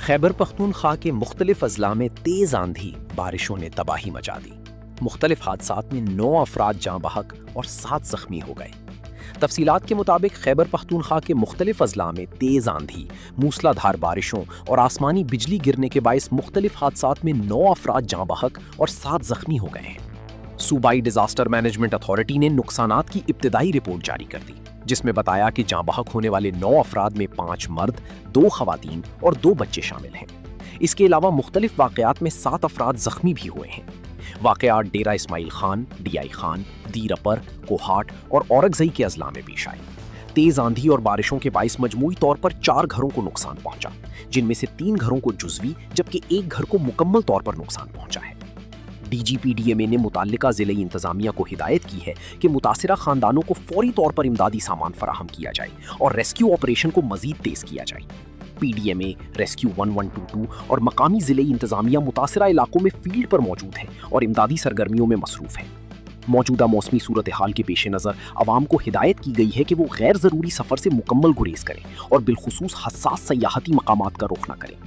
خیبر پختونخوا کے مختلف اضلاع میں تیز آندھی بارشوں نے تباہی مچا دی۔ مختلف حادثات میں 9 افراد جاں بحق اور 7 زخمی ہو گئے۔ تفصیلات کے مطابق خیبر پختونخوا کے مختلف اضلاع میں تیز آندھی، موسلا دھار بارشوں اور آسمانی بجلی گرنے کے باعث مختلف حادثات میں 9 افراد جاں بحق اور 7 زخمی ہو گئے ہیں۔ صوبائی ڈیزاسٹر مینجمنٹ اتھارٹی نے نقصانات کی ابتدائی رپورٹ جاری کر دی، جس میں بتایا کہ جاں بحق ہونے والے 9 افراد میں 5 مرد، 2 خواتین اور 2 بچے شامل ہیں۔ اس کے علاوہ مختلف واقعات میں 7 افراد زخمی بھی ہوئے ہیں۔ واقعات ڈیرہ اسماعیل خان، ڈی آئی خان، دیر اپر، کوہاٹ اور اورکزئی کے اضلاع میں پیش آئے۔ تیز آندھی اور بارشوں کے باعث مجموعی طور پر 4 گھروں کو نقصان پہنچا، جن میں سے 3 گھروں کو جزوی جبکہ 1 گھر کو مکمل طور پر نقصان پہنچا ہے۔ D G P D M A نے متعلقہ ضلعی انتظامیہ کو ہدایت کی ہے کہ متاثرہ خاندانوں کو فوری طور پر امدادی سامان فراہم کیا جائے اور ریسکیو آپریشن کو مزید تیز کیا جائے۔ پی ڈی ایم اے، ریسکیو 1122 اور مقامی ضلعی انتظامیہ متاثرہ علاقوں میں فیلڈ پر موجود ہیں اور امدادی سرگرمیوں میں مصروف ہیں۔ موجودہ موسمی صورتحال کے پیش نظر عوام کو ہدایت کی گئی ہے کہ وہ غیر ضروری سفر سے مکمل گریز کریں اور بالخصوص حساس سیاحتی مقامات کا رخ نہ کریں۔